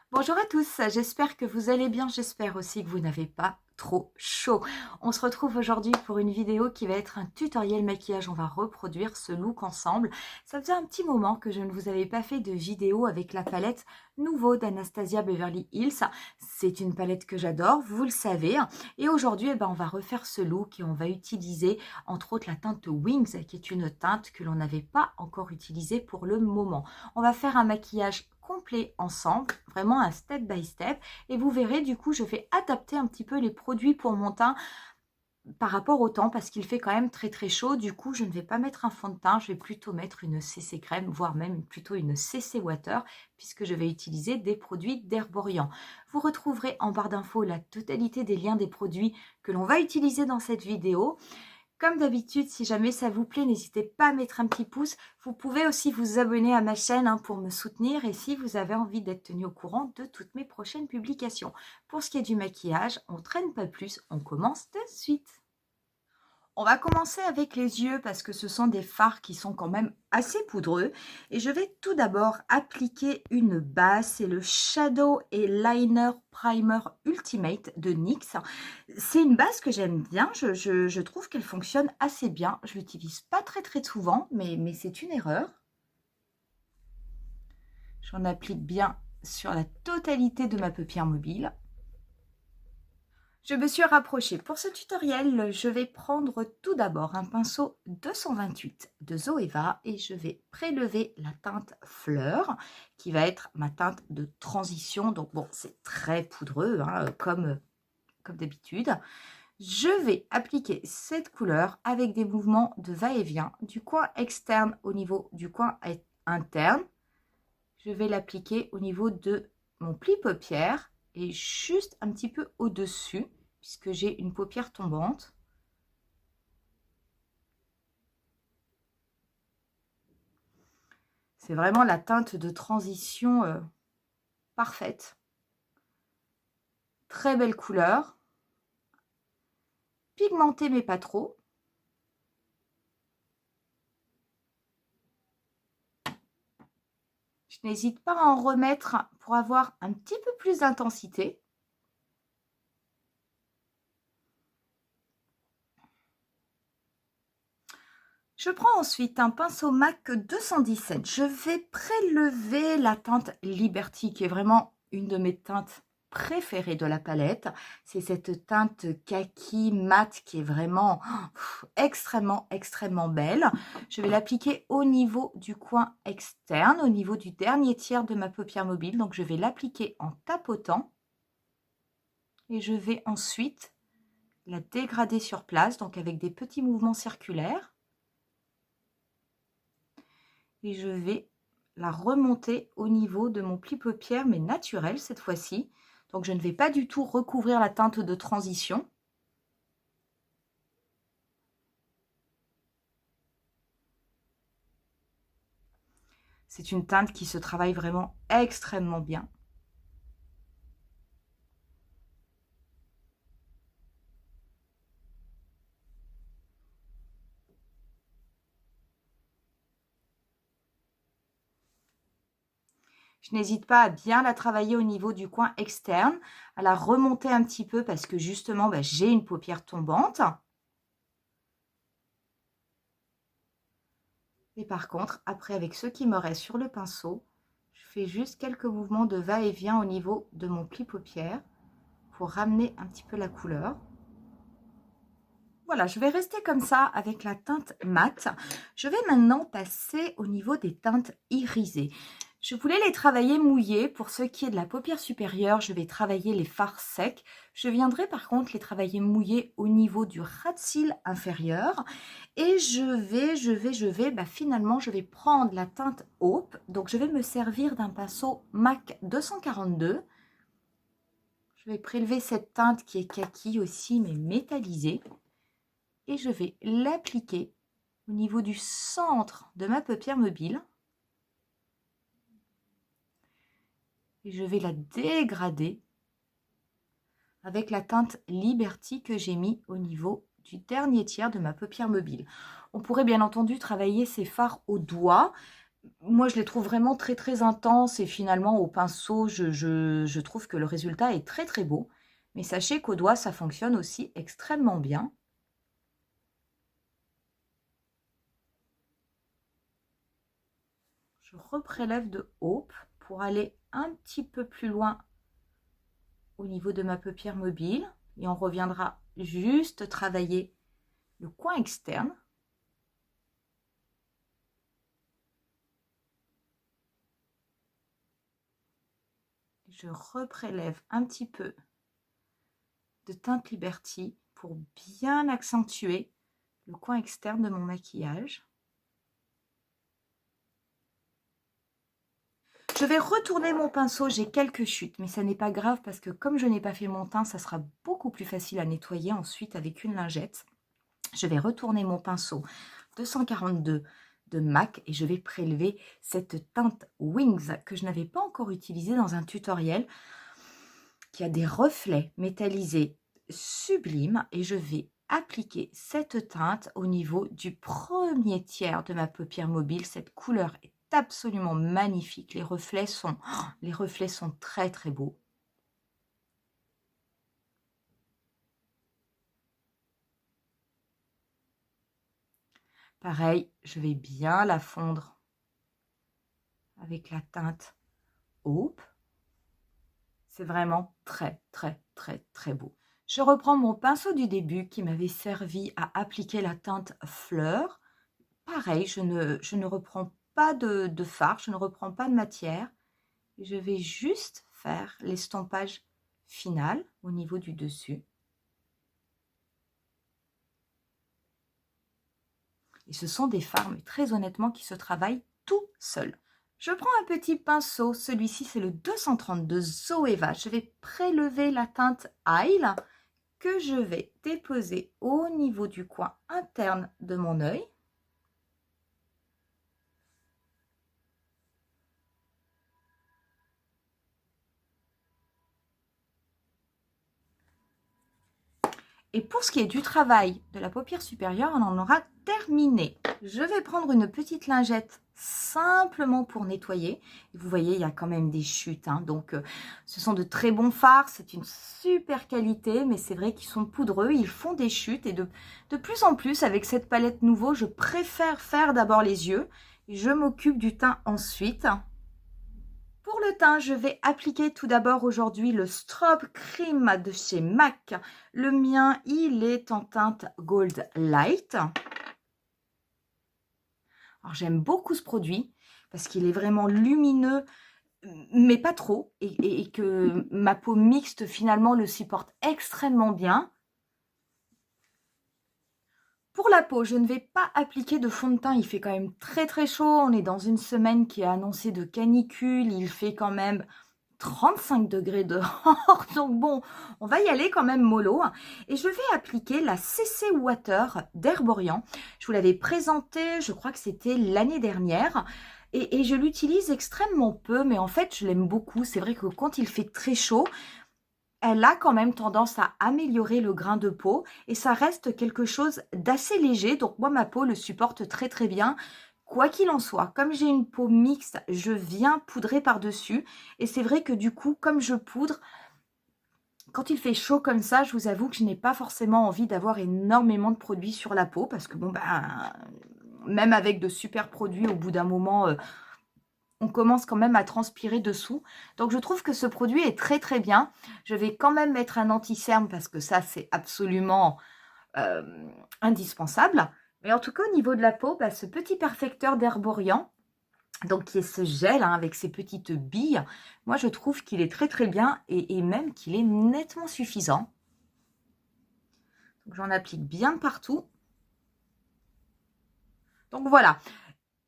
Bonjour à tous, j'espère que vous allez bien, j'espère aussi que vous n'avez pas trop chaud. On se retrouve aujourd'hui pour une vidéo qui va être un tutoriel maquillage. On va reproduire ce look ensemble. Ça faisait un petit moment que je ne vous avais pas fait de vidéo avec la palette nouveau d'Anastasia Beverly Hills. C'est une palette que j'adore, vous le savez. Et aujourd'hui, on va refaire ce look et on va utiliser entre autres la teinte Wings, qui est une teinte que l'on n'avait pas encore utilisée pour le moment. On va faire un maquillage complet ensemble, vraiment un step by step, et vous verrez, du coup je vais adapter un petit peu les produits pour mon teint par rapport au temps, parce qu'il fait quand même très très chaud. Du coup je ne vais pas mettre un fond de teint, je vais plutôt mettre une CC crème, voire même plutôt une CC water, puisque je vais utiliser des produits d'Herborian. Vous retrouverez en barre d'infos la totalité des liens des produits que l'on va utiliser dans cette vidéo. Comme d'habitude, si jamais ça vous plaît, n'hésitez pas à mettre un petit pouce. Vous pouvez aussi vous abonner à ma chaîne pour me soutenir et si vous avez envie d'être tenu au courant de toutes mes prochaines publications. Pour ce qui est du maquillage, on ne traîne pas plus, on commence de suite. On va commencer avec les yeux parce que ce sont des fards qui sont quand même assez poudreux. Et je vais tout d'abord appliquer une base, c'est le Shadow et Liner Primer Ultimate de NYX. C'est une base que j'aime bien, je trouve qu'elle fonctionne assez bien. Je l'utilise pas très souvent, mais c'est une erreur. J'en applique bien sur la totalité de ma paupière mobile. Je me suis rapprochée. Pour ce tutoriel, je vais prendre tout d'abord un pinceau 228 de Zoeva et je vais prélever la teinte Fleur qui va être ma teinte de transition. Donc bon, c'est très poudreux comme d'habitude. Je vais appliquer cette couleur avec des mouvements de va-et-vient du coin externe au niveau du coin interne. Je vais l'appliquer au niveau de mon pli paupière et juste un petit peu au-dessus, puisque j'ai une paupière tombante. C'est vraiment la teinte de transition parfaite. Très belle couleur. Pigmentée, mais pas trop. Je n'hésite pas à en remettre pour avoir un petit peu plus d'intensité. Je prends ensuite un pinceau MAC 217. Je vais prélever la teinte Liberty, qui est vraiment une de mes teintes préférées de la palette. C'est cette teinte kaki mat qui est vraiment extrêmement belle. Je vais l'appliquer au niveau du coin externe, au niveau du dernier tiers de ma paupière mobile. Donc je vais l'appliquer en tapotant. Et je vais ensuite la dégrader sur place, donc avec des petits mouvements circulaires. Et je vais la remonter au niveau de mon pli paupière, mais naturel cette fois-ci. Donc je ne vais pas du tout recouvrir la teinte de transition. C'est une teinte qui se travaille vraiment extrêmement bien. Je n'hésite pas à bien la travailler au niveau du coin externe, à la remonter un petit peu parce que justement, j'ai une paupière tombante. Et par contre, après, avec ce qui me reste sur le pinceau, je fais juste quelques mouvements de va-et-vient au niveau de mon pli paupière pour ramener un petit peu la couleur. Voilà, je vais rester comme ça avec la teinte mat. Je vais maintenant passer au niveau des teintes irisées. Je voulais les travailler mouillées. Pour ce qui est de la paupière supérieure, je vais travailler les fards secs. Je viendrai par contre les travailler mouillées au niveau du ras de cils inférieur. Et finalement, je vais prendre la teinte Hope. Donc, je vais me servir d'un pinceau MAC 242. Je vais prélever cette teinte qui est kaki aussi, mais métallisée. Et je vais l'appliquer au niveau du centre de ma paupière mobile. Et je vais la dégrader avec la teinte Liberty que j'ai mis au niveau du dernier tiers de ma paupière mobile. On pourrait bien entendu travailler ces fards au doigt, Moi, je les trouve vraiment très, très intenses et finalement, au pinceau, je trouve que le résultat est très, très beau. Mais sachez qu'au doigt, ça fonctionne aussi extrêmement bien. Je reprélève de haut pour aller un petit peu plus loin au niveau de ma paupière mobile. Et on reviendra juste travailler le coin externe. Je reprélève un petit peu de teinte Liberty pour bien accentuer le coin externe de mon maquillage. Je vais retourner mon pinceau, j'ai quelques chutes, mais ça n'est pas grave parce que comme je n'ai pas fait mon teint, ça sera beaucoup plus facile à nettoyer ensuite avec une lingette. Je vais retourner mon pinceau 242 de MAC et je vais prélever cette teinte Wings que je n'avais pas encore utilisée dans un tutoriel, qui a des reflets métallisés sublimes, et je vais appliquer cette teinte au niveau du premier tiers de ma paupière mobile. Cette couleur est absolument magnifique. Les reflets sont très très beaux. Pareil, je vais bien la fondre avec la teinte Hope. C'est vraiment très très très très beau. Je reprends mon pinceau du début qui m'avait servi à appliquer la teinte Fleur. Pareil, je ne reprends pas de fard, je ne reprends pas de matière. Je vais juste faire l'estompage final au niveau du dessus. Et ce sont des fards, mais très honnêtement, qui se travaillent tout seuls. Je prends un petit pinceau, celui-ci c'est le 232 Zoeva. Je vais prélever la teinte Isle que je vais déposer au niveau du coin interne de mon œil. Et pour ce qui est du travail de la paupière supérieure, on en aura terminé. Je vais prendre une petite lingette simplement pour nettoyer. Et vous voyez, il y a quand même des chutes, hein. Donc, ce sont de très bons fards. C'est une super qualité, mais c'est vrai qu'ils sont poudreux. Ils font des chutes. Et de plus en plus, avec cette palette nouveau, je préfère faire d'abord les yeux. Et je m'occupe du teint ensuite. Pour le teint, je vais appliquer tout d'abord aujourd'hui le Strobe Cream de chez MAC. Le mien, il est en teinte Gold Light. Alors, j'aime beaucoup ce produit parce qu'il est vraiment lumineux, mais pas trop. Et que ma peau mixte, finalement, le supporte extrêmement bien. Pour la peau, je ne vais pas appliquer de fond de teint. Il fait quand même très très chaud. On est dans une semaine qui est annoncée de canicule. Il fait quand même 35 degrés dehors. Donc bon, on va y aller quand même mollo. Et je vais appliquer la CC Water d'Herborian. Je vous l'avais présentée, je crois que c'était l'année dernière. Et je l'utilise extrêmement peu, mais en fait, je l'aime beaucoup. C'est vrai que quand il fait très chaud, elle a quand même tendance à améliorer le grain de peau et ça reste quelque chose d'assez léger. Donc moi, ma peau le supporte très très bien. Quoi qu'il en soit, comme j'ai une peau mixte, je viens poudrer par-dessus. Et c'est vrai que du coup, comme je poudre, quand il fait chaud comme ça, je vous avoue que je n'ai pas forcément envie d'avoir énormément de produits sur la peau. Parce que bon, ben, même avec de super produits, au bout d'un moment, on commence quand même à transpirer dessous. Donc, je trouve que ce produit est très, très bien. Je vais quand même mettre un anti-cerne parce que ça, c'est absolument indispensable. Mais en tout cas, au niveau de la peau, bah, ce petit perfecteur d'Herborian, donc qui est ce gel hein, avec ces petites billes, moi, je trouve qu'il est très, très bien et même qu'il est nettement suffisant. Donc, j'en applique bien partout. Donc, voilà.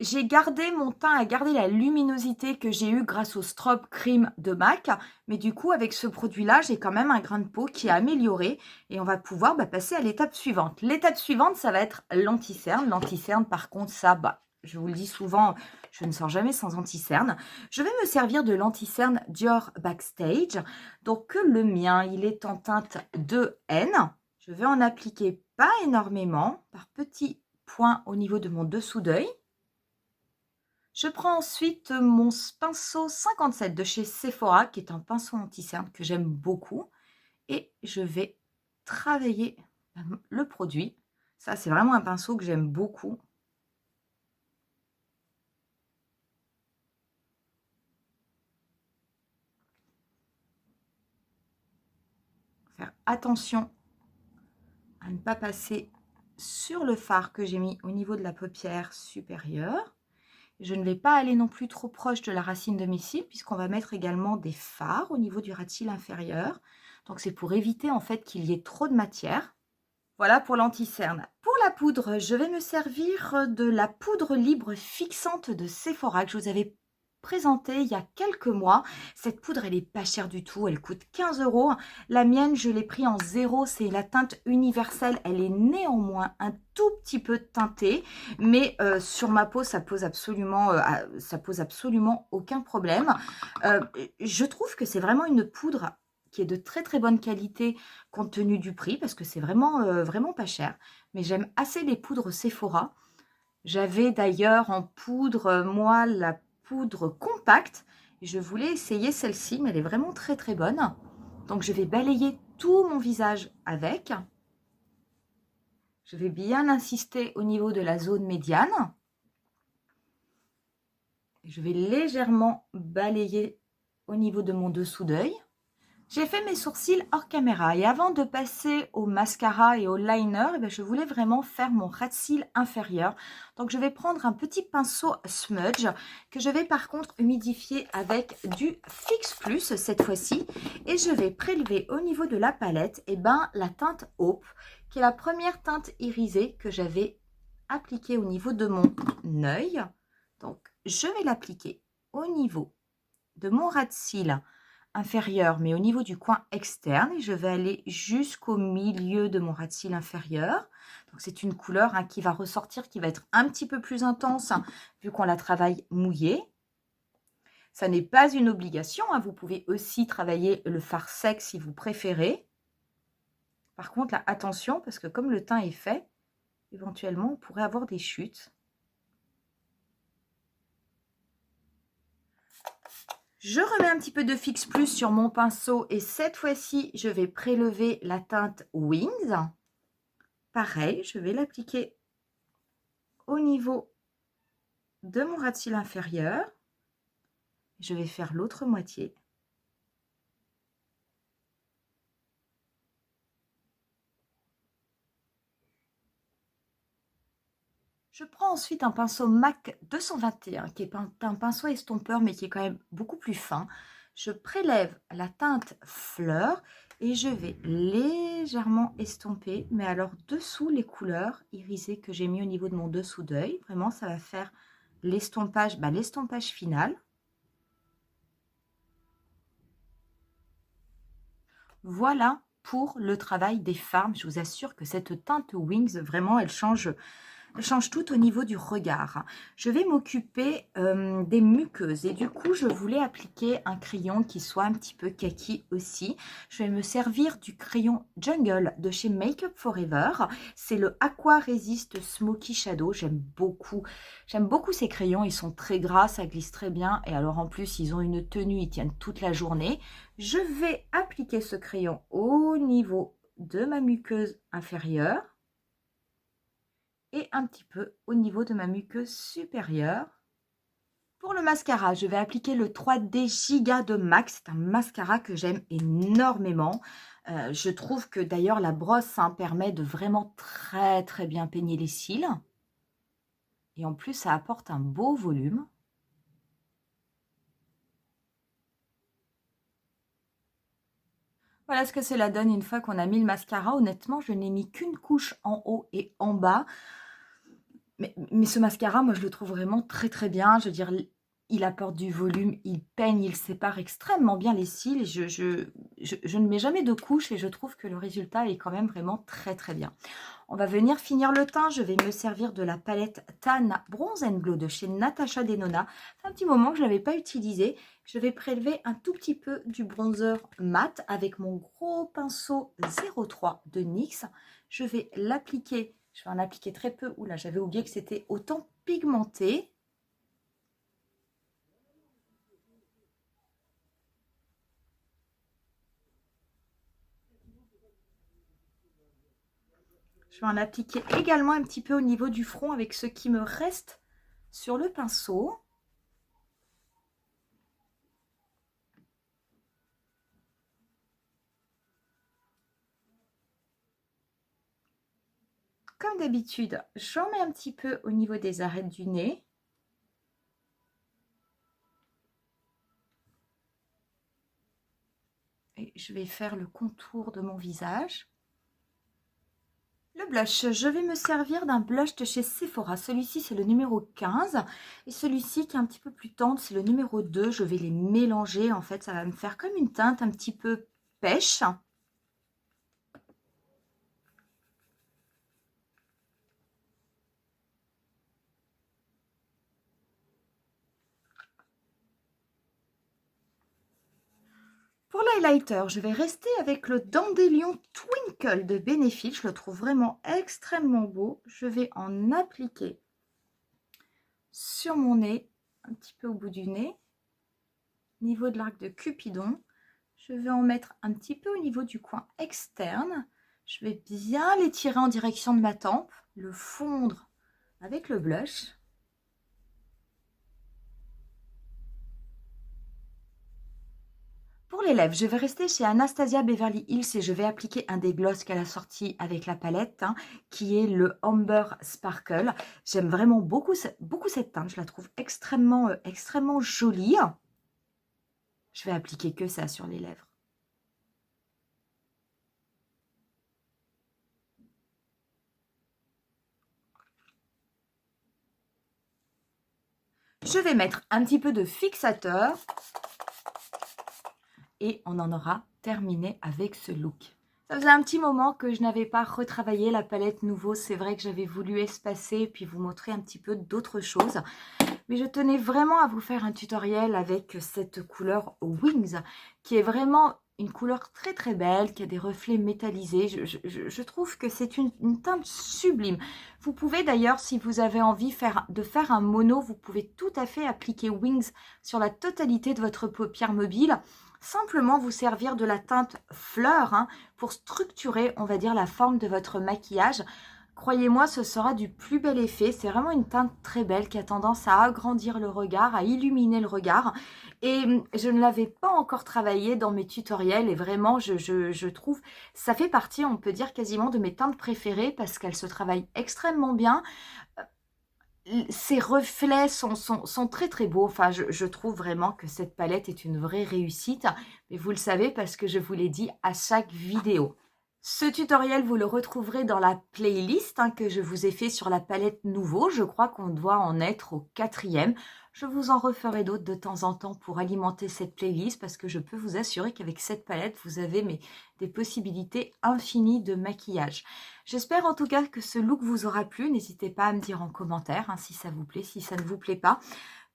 J'ai gardé mon teint, a gardé la luminosité que j'ai eue grâce au Strobe Cream de MAC. Mais du coup, avec ce produit-là, j'ai quand même un grain de peau qui est amélioré. Et on va pouvoir passer à l'étape suivante. L'étape suivante, ça va être l'anti-cerne. L'anti-cerne, par contre, ça, je vous le dis souvent, je ne sors jamais sans anti-cerne. Je vais me servir de l'anti-cerne Dior Backstage. Donc, le mien, il est en teinte 2N. Je vais en appliquer pas énormément, par petits points au niveau de mon dessous d'œil. Je prends ensuite mon pinceau 57 de chez Sephora, qui est un pinceau anti-cerne que j'aime beaucoup. Et je vais travailler le produit. Ça, c'est vraiment un pinceau que j'aime beaucoup. Faire attention à ne pas passer sur le fard que j'ai mis au niveau de la paupière supérieure. Je ne vais pas aller non plus trop proche de la racine de mes cils puisqu'on va mettre également des fards au niveau du ras de cils inférieur. Donc c'est pour éviter en fait qu'il y ait trop de matière. Voilà pour l'anti-cerne. Pour la poudre, je vais me servir de la poudre libre fixante de Sephora que je vous avais présentée il y a quelques mois. Cette poudre, elle est pas chère du tout, elle coûte 15 €. La mienne, je l'ai pris en 0, c'est la teinte universelle. Elle est néanmoins un tout petit peu teintée, mais sur ma peau, ça pose absolument aucun problème. Je trouve que c'est vraiment une poudre qui est de très très bonne qualité compte tenu du prix parce que c'est vraiment, vraiment pas cher. Mais j'aime assez les poudres Sephora. J'avais d'ailleurs en poudre, moi, la poudre compacte. Et je voulais essayer celle-ci, mais elle est vraiment très très bonne. Donc je vais balayer tout mon visage avec. Je vais bien insister au niveau de la zone médiane. Je vais légèrement balayer au niveau de mon dessous d'œil. J'ai fait mes sourcils hors caméra et avant de passer au mascara et au liner, je voulais vraiment faire mon ras de cils inférieur. Donc je vais prendre un petit pinceau smudge que je vais par contre humidifier avec du Fix Plus cette fois-ci. Et je vais prélever au niveau de la palette la teinte Hope, qui est la première teinte irisée que j'avais appliquée au niveau de mon œil. Donc je vais l'appliquer au niveau de mon ras de cils inférieur, mais au niveau du coin externe, et je vais aller jusqu'au milieu de mon ras de cils inférieur. Donc c'est une couleur qui va ressortir, qui va être un petit peu plus intense vu qu'on la travaille mouillée. Ça n'est pas une obligation, vous pouvez aussi travailler le fard sec si vous préférez. Par contre là, attention, parce que comme le teint est fait, éventuellement on pourrait avoir des chutes. Je remets un petit peu de Fix Plus sur mon pinceau et cette fois-ci, je vais prélever la teinte Wings. Pareil, je vais l'appliquer au niveau de mon ras de cils inférieur. Je vais faire l'autre moitié. Je prends ensuite un pinceau MAC 221 qui est un pinceau estompeur mais qui est quand même beaucoup plus fin. Je prélève la teinte fleur et je vais légèrement estomper, mais alors dessous les couleurs irisées que j'ai mis au niveau de mon dessous d'œil. Vraiment, ça va faire l'estompage final. Voilà pour le travail des fards. Je vous assure que cette teinte Wings, vraiment, elle change tout au niveau du regard. Je vais m'occuper des muqueuses et du coup je voulais appliquer un crayon qui soit un petit peu kaki aussi. Je vais me servir du crayon Jungle de chez Make Up For Ever. C'est le Aqua Resist Smoky Shadow. J'aime beaucoup ces crayons, ils sont très gras, ça glisse très bien et alors en plus ils ont une tenue, ils tiennent toute la journée. Je vais appliquer ce crayon au niveau de ma muqueuse inférieure et un petit peu au niveau de ma muqueuse supérieure. Pour le mascara, je vais appliquer le 3D Giga de MAC. C'est un mascara que j'aime énormément. Je trouve que d'ailleurs la brosse permet de vraiment très très bien peigner les cils. Et en plus, ça apporte un beau volume. Voilà ce que cela donne une fois qu'on a mis le mascara. Honnêtement, je n'ai mis qu'une couche en haut et en bas. Mais ce mascara, moi, je le trouve vraiment très, très bien. Je veux dire, il apporte du volume, il peigne, il sépare extrêmement bien les cils. Je ne mets jamais de couche et je trouve que le résultat est quand même vraiment très, très bien. On va venir finir le teint. Je vais me servir de la palette Tan Bronze and Glow de chez Natasha Denona. C'est un petit moment que je ne l'avais pas utilisé. Je vais prélever un tout petit peu du bronzer mat avec mon gros pinceau 03 de NYX. Je vais l'appliquer. Je vais en appliquer très peu. Oula, j'avais oublié que c'était autant pigmenté. Je vais en appliquer également un petit peu au niveau du front avec ce qui me reste sur le pinceau. Comme d'habitude, j'en mets un petit peu au niveau des arêtes du nez. Et je vais faire le contour de mon visage. Le blush, je vais me servir d'un blush de chez Sephora. Celui-ci, c'est le numéro 15. Et celui-ci, qui est un petit peu plus tendre, c'est le numéro 2. Je vais les mélanger. En fait, ça va me faire comme une teinte un petit peu pêche. Pour l'highlighter, je vais rester avec le Dandelion Twinkle de Benefit. Je le trouve vraiment extrêmement beau. Je vais en appliquer sur mon nez, un petit peu au bout du nez, au niveau de l'arc de Cupidon. Je vais en mettre un petit peu au niveau du coin externe. Je vais bien l'étirer en direction de ma tempe, le fondre avec le blush. Pour les lèvres, je vais rester chez Anastasia Beverly Hills et je vais appliquer un des gloss qu'elle a sorti avec la palette, qui est le Amber Sparkle. J'aime vraiment beaucoup cette teinte, je la trouve extrêmement jolie. Je vais appliquer que ça sur les lèvres. Je vais mettre un petit peu de fixateur. Et on en aura terminé avec ce look. Ça faisait un petit moment que je n'avais pas retravaillé la palette nouveau. C'est vrai que j'avais voulu espacer et puis vous montrer un petit peu d'autres choses. Mais je tenais vraiment à vous faire un tutoriel avec cette couleur Wings, qui est vraiment une couleur très belle, qui a des reflets métallisés. Je trouve que c'est une teinte sublime. Vous pouvez d'ailleurs, si vous avez envie de faire un mono, vous pouvez tout à fait appliquer Wings sur la totalité de votre paupière mobile. Simplement vous servir de la teinte fleur pour structurer, on va dire, la forme de votre maquillage. Croyez-moi, ce sera du plus bel effet. C'est vraiment une teinte très belle qui a tendance à agrandir le regard, à illuminer le regard. Et je ne l'avais pas encore travaillé dans mes tutoriels et vraiment, je trouve, ça fait partie, on peut dire, quasiment de mes teintes préférées parce qu'elle se travaille extrêmement bien. Ces reflets sont très beaux. Enfin, je trouve vraiment que cette palette est une vraie réussite. Mais vous le savez parce que je vous l'ai dit à chaque vidéo. Ce tutoriel, vous le retrouverez dans la playlist que je vous ai fait sur la palette nouveau. Je crois qu'on doit en être au 4e. Je vous en referai d'autres de temps en temps pour alimenter cette playlist parce que je peux vous assurer qu'avec cette palette, vous avez des possibilités infinies de maquillage. J'espère en tout cas que ce look vous aura plu. N'hésitez pas à me dire en commentaire si ça vous plaît, si ça ne vous plaît pas.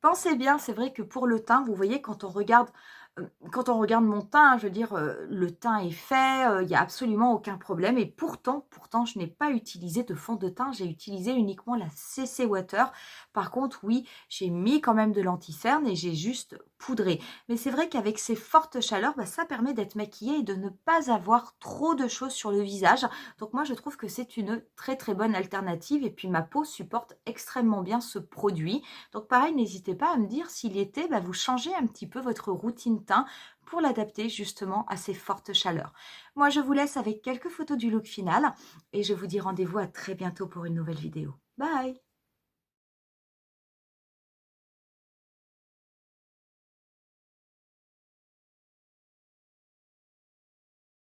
Pensez bien, c'est vrai que pour le teint, vous voyez, quand on regarde mon teint, je veux dire, le teint est fait, il n'y a absolument aucun problème. Et pourtant, je n'ai pas utilisé de fond de teint, j'ai utilisé uniquement la CC Water. Par contre, oui, j'ai mis quand même de l'anti-cerne et j'ai juste poudré. Mais c'est vrai qu'avec ces fortes chaleurs, ça permet d'être maquillée et de ne pas avoir trop de choses sur le visage. Donc moi, je trouve que c'est une très bonne alternative. Et puis ma peau supporte extrêmement bien ce produit. Donc pareil, n'hésitez pas à me dire si l'été, vous changez un petit peu votre routine teint pour l'adapter justement à ces fortes chaleurs. Moi, je vous laisse avec quelques photos du look final et je vous dis rendez-vous à très bientôt pour une nouvelle vidéo. Bye!